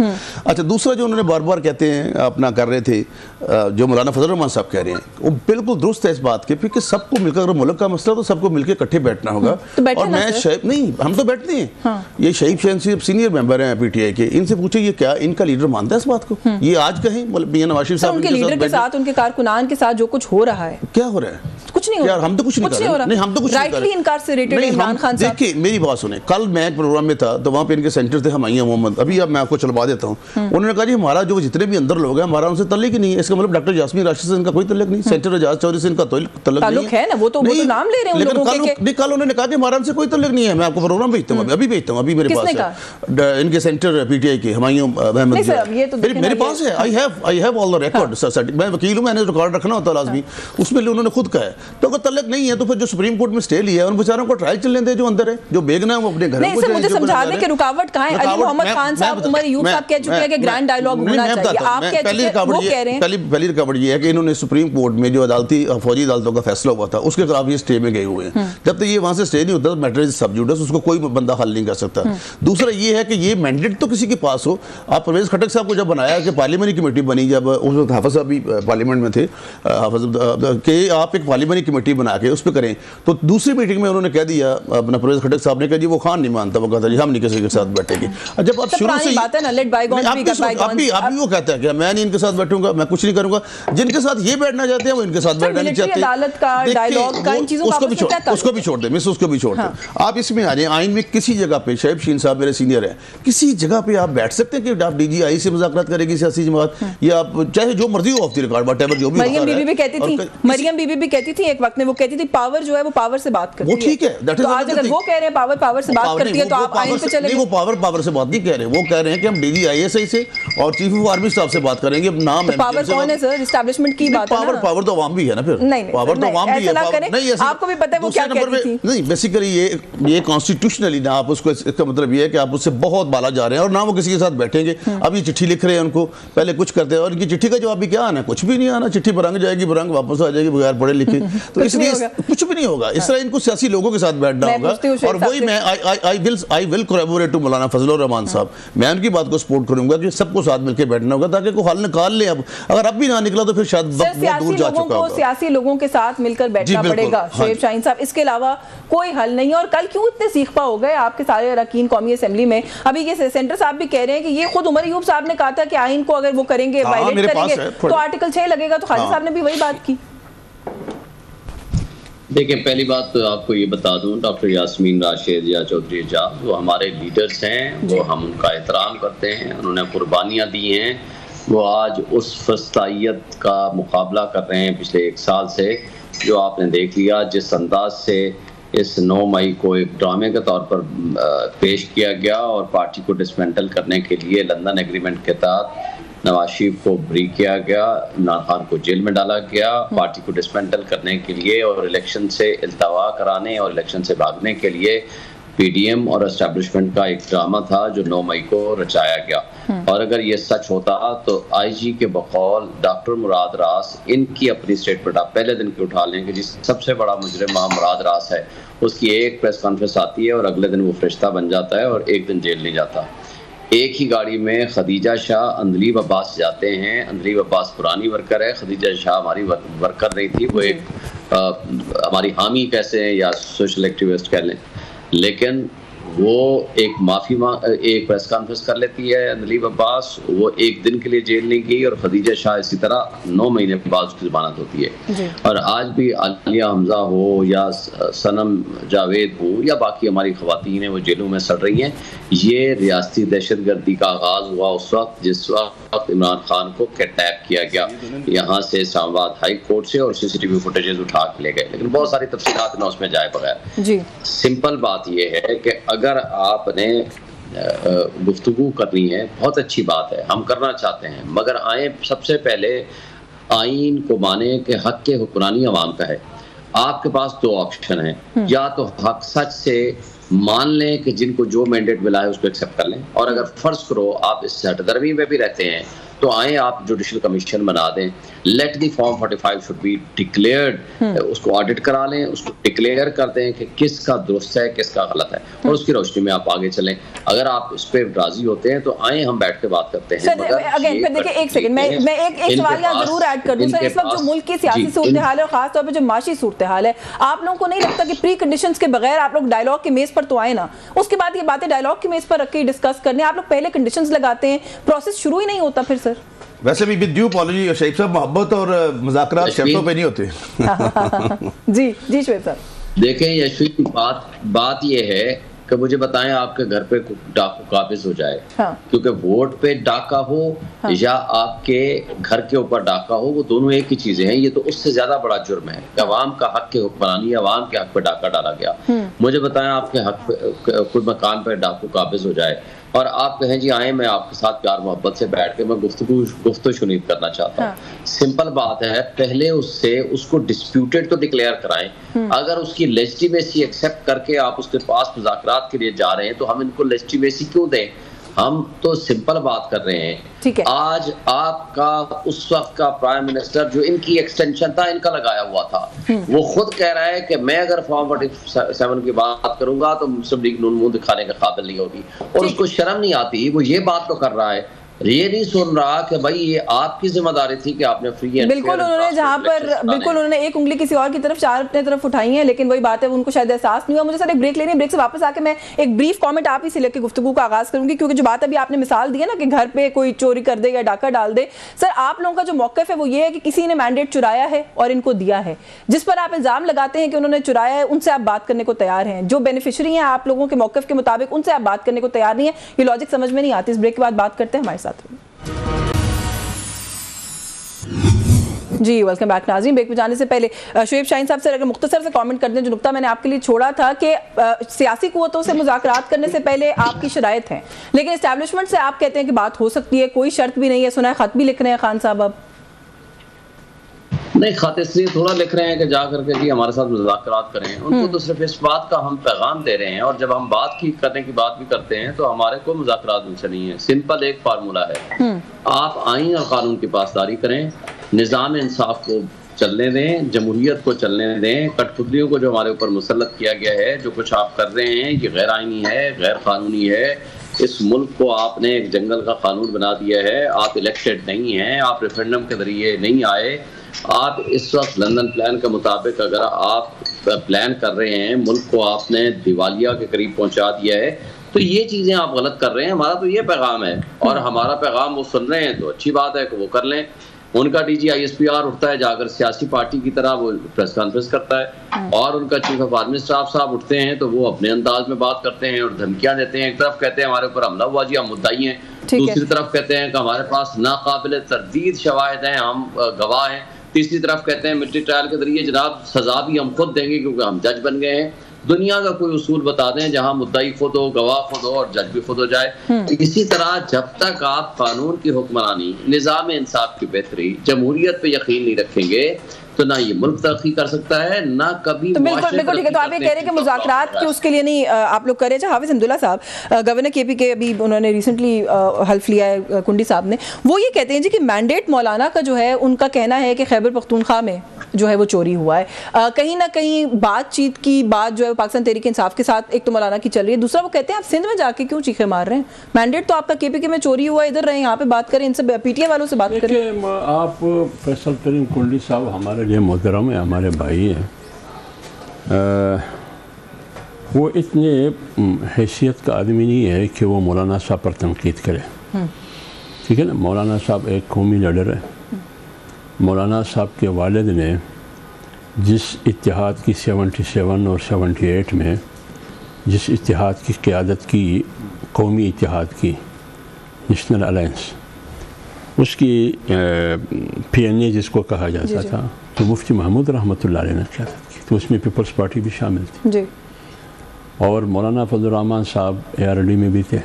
अच्छा, दूसरा जो उन्होंने बार बार कहते हैं अपना कर रहे थे, जो मौलाना फजलुर रहमान साहब कह रहे हैं, वो बिल्कुल दुरुस्त है इस बात के, क्योंकि सबको मिलकर, अगर मुल्क का मसला तो सबको मिलकर इकट्ठे बैठना होगा। और मैं नहीं, हम तो बैठते हैं। ये शहीद शहन सीनियर मेंबर हैं PTI के, इनसे पूछे ये क्या इनका लीडर मानता है इस बात को? ये आज कहें मियां नवाज शरीफ साहब उनके लीडर के साथ, उनके कारकुनान के साथ जो कुछ हो रहा है, क्या हो रहा है? कुछ नहीं हो रहा। हम तो कुछ नहीं कर रहे। नहीं, हम तो कुछ नहीं कर रहे। इनकार्सरेटेड इमरान खान साहब। देखिए मेरी बात सुने, कल मैं एक प्रोग्राम में था तो वहाँ पे इनके सेंटर थे हमाइया मोहम्मद, अभी अब मैं आपको चलवा देता हूँ। उन्होंने कहा जी हमारा जो जितने भी अंदर लोग हैं, हमारा उनसे तल्लीक ही नहीं है। इसका मतलब डॉक्टर यास्मीन राशिद से इनका कोई तल्लीक नहीं, सेंटर एजाज चौधरी से इनका तल्लीक नहीं है ना, वो तो नाम ले रहे हैं लेकिन कल उन्होंने कहा कि हमारा उनसे कोई तल्लीक नहीं है। मैं आपको प्रोग्राम भेजता हूँ, अभी भेजता हूँ, अभी मेरे पास है इनके सेंटर PTI के हमायूं अहमद, मेरे पास है। I have all the record. मैं वकील हूँ, मैंने रिकॉर्ड रखना होता है लाजमी, उसमें उन्होंने खुद कहा है। तो अगर तल्लीक नहीं है तो फिर जो सुप्रीम कोर्ट में स्टे लिया है, उन बेचारों को ट्रायल चलने दे, जो अंदर है, जो बेगना है वो अपने घर में। मुझे समझा दें कि रुकावट कहाँ है। अली मोहम्मद खान साहब, उमर अयूब साहब कह चुके हैं कि ग्रैंड डायलॉग होना चाहिए। आप कह चुके हैं, वो कह रहे हैं। पहली रिकॉर्ड ये है कि इन्होंने सुप्रीम कोर्ट में जो अदालती फौजी अदालतों का फैसला हुआ था उसके खिलाफ ये स्टे में गए हुए हैं। जब तक ये वहां से स्टे नहीं होता, मैटर इज सब जुडिस, उसको कोई बंदा हल नहीं कर सकता। दूसरा ये है कि ये मैंडेट तो किसी के पास हो। आप परवेज खटक साहब को जब बनाया कि पार्लियामेंट्री कमेटी बनी, जब उस वक्त हाफिज साहब भी पार्लियामेंट में थे, हाफिज के आप एक पार्लियामेंट्री कमेटी बना के उस पर करें, तो दूसरी मीटिंग में उन्होंने कह दिया, अपना परवेज खटक साहब ने कहा जी वो खान नहीं मानता, वो कहता जी हम नहीं किसी के साथ बैठेंगे। जब आप शुरू से अभी वो कहता है कि मैं नहीं इनके साथ बैठूंगा, मैं कुछ नहीं करूंगा। जिनके साथ ये बैठना चाहते हैं वो इनके साथ बैठना नहीं चाहते। अदालत का डायलॉग का इन चीजों का उसको भी छोड़ दे, मिस उसको भी छोड़ दे। आप इसमें आ जाए, आइन में किसी जगह पे, शैब शीन साहब मेरे सीनियर हैं, किसी जगह पे आप बैठ सकते हैं कि आप DGI से मुज़ाकरात करेगी सियासी जमात, या आप चाहे जो मर्जी हो ऑफ द रिकॉर्ड व्हाटएवर जो भी। मरियम बीबी भी कहती थी एक वक्त में, वो कहती थी पावर जो है वो पावर से बात करती है। वो ठीक है, तो आज अगर वो कह रहे हैं पावर से बात करती है, तो आप आइन पे चलेंगे। वो पावर से बात नहीं कह रहे, वो कह रहे हैं कि हम DGI से और चीफ ऑफ आर्मी स्टाफ से बात करेंगे। नाम है पावर कौन है सर? एस्टैब्लिशमेंट की बात है ना। पावर तो आवाम भी है ना, फिर पावर तो आवाम भी है। नहीं, आपको भी पता है वो क्या कहती थी। नहीं, बेसिकली ये कॉन्स्टिट्यूशनली ना, आप उसको, इसका मतलब ये है कि आप उससे बहुत बाला जा रहे हैं और ना वो किसी के साथ बैठेंगे। अब ये चिट्ठी लिख रहे हैं उनको, पहले कुछ करते हैं और इनकी चिट्ठी का जवाब भी क्या आना, कुछ भी नहीं आना। चिट्ठी बरंग जाएगी, बरंग वापस आ जाएगी बगैर पढ़े लिखे। तो इसलिए कुछ भी नहीं होगा। इस तरह इनको सियासी लोगों के साथ बैठना होगा। और वही मैं आई विल कोलैबोरेट टू मौलाना फजलुर रहमान साहब, मैं उनकी बात को सपोर्ट करूंगा कि सबको साथ मिलकर बैठना होगा ताकि कोई हल निकाल ले। अब अगर अब भी ना निकला तो फिर शायद बहुत दूर जा चुका होगा। सियासी लोगों के साथ मिलकर बैठना पड़ेगा शोएब शाहीन साहब, इसके अलावा कोई हल नहीं है। और कल क्यों इतने सीखपा हो गए आपके सारे अरकान कौमी असेंबली में? अभी ये सेंटर साहब भी कह रहे हैं कि ये खुद उमर अयूब साहब ने कहा था कि आइन को अगर वो करेंगे, वायलेट करेंगे तो आर्टिकल 6 लगेगा। तो खालिद साहब ने भी वही बात की। देखिए, पहली बात तो आपको ये बता दूं, डॉक्टर यास्मीन राशिद या चौधरी एजाज वो हमारे लीडर्स हैं, वो हम उनका एहतराम करते हैं, उन्होंने कुर्बानियाँ दी हैं। वो आज उस फस्तायत का मुकाबला कर रहे हैं पिछले 1 साल से, जो आपने देख लिया जिस अंदाज से इस 9 मई को एक ड्रामे के तौर पर पेश किया गया और पार्टी को डिसमेंटल करने के लिए लंदन एग्रीमेंट के तहत नवाज शरीफ को ब्री किया गया, इमरान खान को जेल में डाला गया, पार्टी को डिसमेंटल करने के लिए और इलेक्शन से इल्तवा कराने और इलेक्शन से भागने के लिए PDM और एस्टैब्लिशमेंट का एक ड्रामा था जो 9 मई को रचाया गया। और अगर ये सच होता तो IG के बकौल डॉक्टर मुराद रास, इनकी अपनी स्टेटमेंट आप पहले दिन की उठा लें कि जिस सबसे बड़ा मुजरिम वहाँ मुराद रास है, उसकी एक प्रेस कॉन्फ्रेंस आती है और अगले दिन वो फरिश्ता बन जाता है और एक दिन जेल नहीं जाता। एक ही गाड़ी में खदीजा शाह, अंदलीब अब्बास जाते हैं। अंदलीब अब्बास पुरानी वर्कर है, खदीजा शाह हमारी वर्कर नहीं थी, वो एक हमारी हामी कैसे हैं या सोशल एक्टिविस्ट कह लें, लेकिन वो एक एक प्रेस कॉन्फ्रेंस कर लेती है नलीब अब्बास, वो एक दिन के लिए जेल नहीं गई, और खदीजा शाह इसी तरह 9 महीने बाद उसकी जमानत होती है। और आज भी आलिया हमजा हो या सनम जावेद हो या बाकी हमारी खवातीन हैं, वो जेलों में सड़ रही हैं। ये रियासती दहशतगर्दी का आगाज़ हुआ उस वक्त जिस वक्त इमरान खान को किडनैप किया गया यहाँ से इस्लामाबाद हाई कोर्ट से, और CCTV फुटेजेस उठा के ले गए। लेकिन बहुत सारी तफसीलात में उसमें जाए बगैर सिंपल बात यह है कि अगर आपने गुफ्तगू करनी है, बहुत अच्छी बात है, हम करना चाहते हैं, मगर आए सबसे पहले आइन को माने कि हक के हुक्मरानी अवाम का है। आपके पास 2 ऑप्शन हैं, या तो हक सच से मान लें कि जिनको जो मैंडेट मिला है उसको एक्सेप्ट कर लें, और अगर फर्ज करो आप इस हटदर्मी में भी रहते हैं तो आए आप जुडिशल कमीशन बना दें, let the form 45 should be declared, उसको ऑडिट करा लें, उसको डिक्लेयर कर दें कि किसका दुरुस्त है किसका गलत है, और उसकी रोशनी में आप आगे चलें। अगर आप इस पे राजी होते हैं तो आए हम बैठ के बात करते हैं। अगेन फिर देखिए, एक सेकंड, मैं एक सवाल यहाँ जरूर ऐड कर दूं सर। इस वक्त जो मुल्क की सियासी सूरत हाल है और खास तौर पे जो माशी सूरत हाल है, आप लोगों को नहीं लगता कि प्री कंडीशंस के बगैर आप लोग डायलॉग की मेज पर तो आए ना, उसके बाद ये बातें डायलॉग की मेज पर रख के डिस्कस करने, आप लोग पहले कंडीशंस लगाते हैं, प्रोसेस शुरू ही नहीं होता फिर सर? वैसे भी विद ड्यू अपॉलॉजी शहीब साहब, मोहब्बत और मुज़ाकरात शर्तों पे नहीं होते। जी श्वेत साहब, देखें यशवीन, बात ये है कि मुझे बताएं आपके घर पे डाकू काबिज हो जाए, क्योंकि वोट पे डाका हो या आपके घर के ऊपर डाका हो, वो दोनों एक ही चीजें हैं। ये तो उससे ज्यादा बड़ा जुर्म है। अवाम का हक के हुक्मरानी, अवाम के हक पे डाका डाला गया। मुझे बताएं आपके हक पे कोई मकान पे डाकू काबिज हो जाए और आप कहें जी आए, मैं आपके साथ प्यार मोहब्बत से बैठ के मैं गुफ्तगू शुनीद करना चाहता हूँ। सिंपल बात है, पहले उसको डिस्प्यूटेड तो डिक्लेयर कराएं। अगर उसकी लेजिटिमेसी एक्सेप्ट करके आप उसके पास मुज़ाकरात के लिए जा रहे हैं तो हम इनको लेजिटिमेसी क्यों दें? हम तो सिंपल बात कर रहे हैं। ठीक है। आज आपका उस वक्त का प्राइम मिनिस्टर जो इनकी एक्सटेंशन था, इनका लगाया हुआ था, वो खुद कह रहा है कि मैं अगर फॉर्म 47 की बात करूंगा तो मुस्लिम लीग नून मुंह दिखाने के काबिल नहीं होगी, और उसको शर्म नहीं आती। वो ये बात तो कर रहा है, ये नहीं सुन रहा कि भाई ये आपकी जिम्मेदारी थी कि आपने फ्री एंड बिल्कुल उन्होंने जहां पर बिल्कुल उन्होंने एक उंगली किसी और की तरफ, 4 अपने तरफ उठाई है, लेकिन वही बात है उनको शायद एहसास नहीं हुआ। मुझे सर एक ब्रेक लेनी है, ब्रेक से वापस आके मैं एक ब्रीफ कमेंट आप ही से लेकर गुफ्तगू का आगाज करूंगी, क्योंकि जो बात अभी आपने मिसाल दी है ना कि घर पे कोई चोरी कर दे या डाका डाल दे, सर आप लोगों का जो मौक़िफ़ है वो ये है कि किसी ने मैंडेट चुराया है और इनको दिया है, जिस पर आप इल्जाम लगाते हैं कि उन्होंने चुराया है, उनसे आप बात करने को तैयार हैं। जो बेनिफिशरी हैं आप लोगों के मौक़िफ़ के मुताबिक, उनसे आप बात करने को तैयार नहीं है। ये लॉजिक समझ में नहीं आती। इस ब्रेक के बाद बात करते हैं, हमारे साथ जी। वेलकम बैक नाज़रीन। ब्रेक पे जाने से पहले शुएब शाहीन साहब से अगर मुख्तसर से कमेंट कर दें, जो नुक्ता मैंने आपके लिए छोड़ा था कि सियासी कुव्वतों से मुज़ाकरात करने से पहले आपकी शराइत हैं, लेकिन इस्टेब्लिशमेंट से आप कहते हैं कि बात हो सकती है, कोई शर्त भी नहीं है। सुना है खत भी लिख रहे हैं खान साहब, अब नहीं खाते इसलिए थोड़ा लिख रहे हैं कि जा करके जी हमारे साथ मुज़ाकरात करें। उनको तो सिर्फ इस बात का हम पैगाम दे रहे हैं, और जब हम बात करने की बात भी करते हैं तो हमारे को मुज़ाकरात उनसे नहीं है। सिंपल एक फार्मूला है, आप आइन और कानून की पासदारी करें, निज़ाम इंसाफ को चलने दें, जमहूरियत को चलने दें। कठपुतलियों को जो हमारे ऊपर मुसल्लत किया गया है, जो कुछ आप कर रहे हैं, ये गैर आइनी है, गैर कानूनी है। इस मुल्क को आपने एक जंगल का कानून बना दिया है। आप इलेक्टेड नहीं हैं, आप रेफरेंडम के जरिए नहीं आए। आप इस वक्त लंदन प्लान के मुताबिक अगर आप प्लान कर रहे हैं, मुल्क को आपने दिवालिया के करीब पहुंचा दिया है, तो ये चीज़ें आप गलत कर रहे हैं। हमारा तो ये पैगाम है, और हमारा पैगाम वो सुन रहे हैं तो अच्छी बात है कि वो कर लें। उनका DG ISPR उठता है, जाकर सियासी पार्टी की तरह वो प्रेस कॉन्फ्रेंस करता है, और उनका चीफ ऑफ आर्मी स्टाफ साहब उठते हैं तो वो अपने अंदाज में बात करते हैं और धमकियां देते हैं। एक तरफ कहते हैं हमारे ऊपर हमला हुआ जी, हम मुद्दाई हैं, दूसरी तरफ कहते हैं कि हमारे पास नाकाबिल तरदीद शवाहिद हैं, हम गवाह हैं, तीसरी तरफ कहते हैं मिलिट्री ट्रायल के जरिए जनाब सजा भी हम खुद देंगे क्योंकि हम जज बन गए हैं। दुनिया का कोई उसूल बता दें जहां मुद्दाई खुद हो, गवाह खुद हो और जज भी खुद हो जाए। इसी तरह जब तक आप कानून की हुक्मरानी, निज़ाम इंसाफ की बेहतरी, जमहूरियत पे यकीन नहीं रखेंगे तो ना ये मुल्क तरक्की कर सकता है, ना कभी। तो बिल्कुल बिल्कुल ठीक है। तो आप ये कह रहे हैं कि मुज़ाकरात के उसके लिए नहीं आप लोग कर रहे हैं। हाफिज अब्दुल्ला साहब, गवर्नर KP के अभी उन्होंने रिसेंटली हल्फ लिया है, कुंडी साहब ने, वो ये कहते हैं जी कि मैंडेट मौलाना का जो है, उनका कहना है कि खैबर पख्तूनख्वा में जो है वो चोरी हुआ है। कहीं ना कहीं बातचीत की बात जो है पाकिस्तान तहरीक इंसाफ के साथ एक तो मौलाना की चल रही है, दूसरा वो कहते हैं आप सिंध में जाके क्यों चीखे मार रहे हैं, मैंडेट तो आपका KPK में चोरी हुआ, इधर रहे यहाँ पे बात करें, इनसे PTI वालों से बात करें। आप फैसल तरीन कुंडी साहब हमारे लिए मोहतरम है, हमारे भाई हैं। वो इतने हैसियत का आदमी नहीं है कि वो मौलाना साहब पर तनकीद करे, ठीक है ना। मौलाना साहब एक कौमी लीडर है। मौलाना साहब के वालिद ने जिस इत्तेहाद की 77 और 78 में जिस इत्तेहाद की क़यादत की, कौमी इत्तेहाद की, नेशनल अलायंस, उसकी PNA जिसको कहा जाता था, तो मुफ्ती महमूद रहमतुल्लाह अलैह ने क़यादत की, तो उसमें पीपल्स पार्टी भी शामिल थी जी। और मौलाना फजलुर रहमान साहब ARD में भी थे,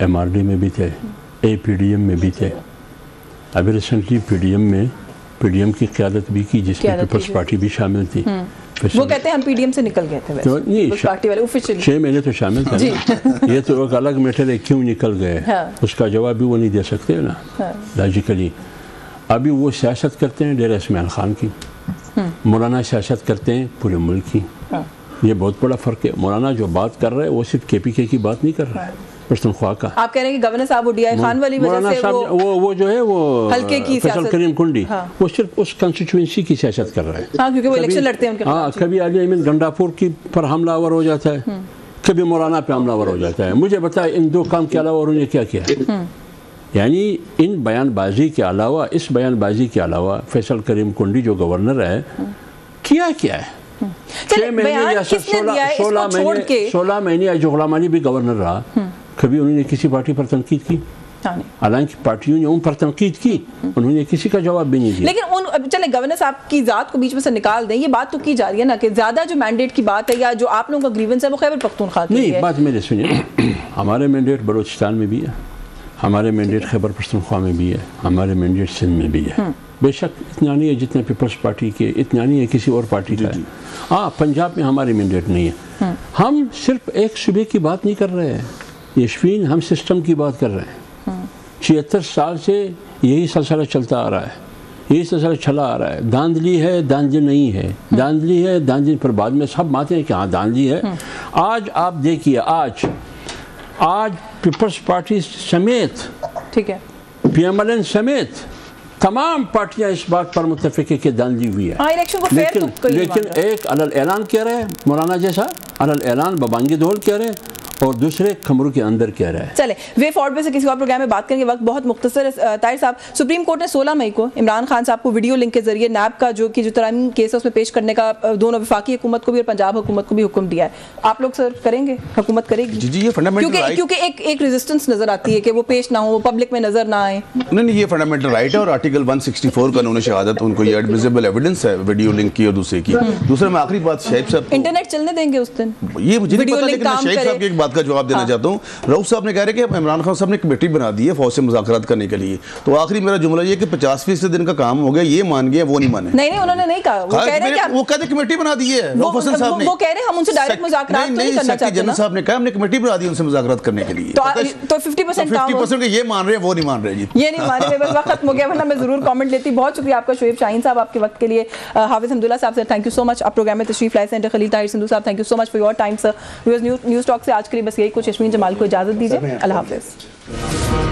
MRD में भी थे, APDM में भी थे। अभी रिसेंटली PDM की क़यादत भी की, जिसमें पीपल्स पार्टी भी शामिल थी। वो कहते हैं हम PDM से निकल गए थे वैसे, तो नहीं, पार्टी वाले ऑफिशियली 6 महीने तो शामिल थे ये तो एक अलग मैटर है, क्यों निकल गए, हाँ। उसका जवाब भी वो नहीं दे सकते ना, हाँ। लॉजिकली अभी वो सियासत करते हैं डेरा इस्माइल खान की, मौलाना सियासत करते हैं पूरे मुल्क की, हाँ। ये बहुत बड़ा फ़र्क है। मौलाना जो बात कर रहा है वो सिर्फ KPK की बात नहीं कर रहा है, पश्तूनख्वा का। आप कह रहे हैं कि गवर्नर साहब वो DI खान वाली वजह से वो जो है वो हल्के की फैसल करीम कुंडी, हाँ। वो सिर्फ उस कंस्टिट्यूंसी की सियासत कर रहा है, हाँ, क्योंकि वो इलेक्शन लड़ते हैं उनके खिलाफ। हाँ, कभी अली अमीन गंडापुर की पर हमलावर हो जाता है, कभी मौलाना पे हमलावर हो जाता है। मुझे बताए इन दो काम के अलावा उन्होंने क्या किया? यानी इन बयानबाजी के अलावा, इस बयानबाजी के अलावा फैसल करीम कुंडी जो गवर्नर है, किया क्या है? 6 महीने या 16 महीने या जो गुलाम अली भी गवर्नर रहा, कभी उन्होंने किसी पार्टी पर तनकीद की? हालांकि पार्टियों ने उन पर तनकीद की, उन्होंने किसी का जवाब भी नहीं दिया। लेकिन चले गवर्नर साहब की ज़ात को बीच में से निकाल दें, ये बात तो की जा रही है ना कि ज़्यादा जो मैंडेट की बात है या जो आप लोगों का ग्रीवेंस है वो खैबर पख्तूनख्वा की है। नहीं, बात मेरे सुनिए, हमारे मैंडेट बलूचिस्तान में भी है, हमारे मैंडेट खैबर पख्तूनख्वा में भी है, हमारे मैंडेट सिंध में भी है। बेशक इतना नहीं है जितने पीपल्स पार्टी के, इतना नहीं है किसी और पार्टी का है। हाँ, पंजाब में हमारी मैंडेट नहीं है। हम सिर्फ एक सूबे की बात नहीं कर रहे हैं यशफीन, हम सिस्टम की बात कर रहे हैं। 76 साल से यही सिलसिला चलता आ रहा है, यही सिलसिला चला आ रहा है। धांधली है, धांधली नहीं है, धांधली है, धांधली पर बाद में सब मानते हैं कि हाँ धांधली है। आज आप देखिए, आज पीपल्स पार्टी समेत, ठीक है, PMLN समेत तमाम पार्टियां इस बात पर मुत्तफिक है कि धांधली हुई है। लेकिन एक अलल ऐलान कह रहे हैं मौलाना जैसा, अलल ऐलान बबांगी दौल कह रहे हैं, और दूसरे कमरों के अंदर कह रहा है। चले वे फॉरवर्ड पे से किसी और प्रोग्राम में बात करेंगे, वक्त बहुत मुख्तसर है। ताहिर साहब, सुप्रीम कोर्ट ने 16 मई को इमरान खान साहब को वीडियो लिंक के जरिए नैब का जो तरामीम केस है उसमें पेश करने का दोनों वफाकी हुकूमत को भी और पंजाब हुकूमत को भी हुक्म दिया है। आप लोग सर करेंगे, हुकूमत करेगी? जी, ये फंडामेंटल, क्योंकि एक रेजिस्टेंस नजर आती है कि वो पेश ना हो, पब्लिक में नजर ना आए। नहीं, ये फंडामेंटल राइट है और आर्टिकल 164 कानून शहादत उनको ये एडमिसिबल एविडेंस है वीडियो लिंक की और दूसरे की। दूसरा मैं आखिरी बात शाहिद साहब, इंटरनेट चलने देंगे उस दिन? ये मुझे नहीं पता, लेकिन मैं शाहिद साहब की एक बात का जवाब देना चाहता हूँ। रऊफ साहब ने कह रहे कि इमरान खान साहब ने कमेटी बना दी है फौज से मुज़ाकरात करने के लिए, तो आखिरी मेरा जुमला ये कि 50% दिन का काम हो गया, ये मान गए, वो नहीं माने। नहीं, उन्होंने नहीं कहा, वो कह रहे हैं, वो कहते कमेटी बना दी है। रऊफ हसन साहब ने, वो कह रहे हैं हम उनसे डायरेक्ट मुज़ाकरात नहीं करना चाहते। जनरल साहब ने कहा हमने कमेटी बना दी उनसे मुज़ाकरात करने के लिए, तो 50% ये मान रहे हैं, वो नहीं मान रहे जी, ये नहीं मान रहे। बस वक्त खत्म हो गया, वरना मैं जरूर कमेंट लेती। बहुत शुक्रिया आपका शोएब शाहीन साहब आपके वक्त के लिए। हाफिज हमदुल्ला साहब sir, thank you so much. आप प्रोग्राम में तशरीफ लाए। सेंटर खलील ताहिर सिंधु साहब, thank you so much for your time sir. News talk से आज के लिए बस यही कुछ। यशमीन जमाल को इजाजत दीजिए। अल्लाह हाफिज।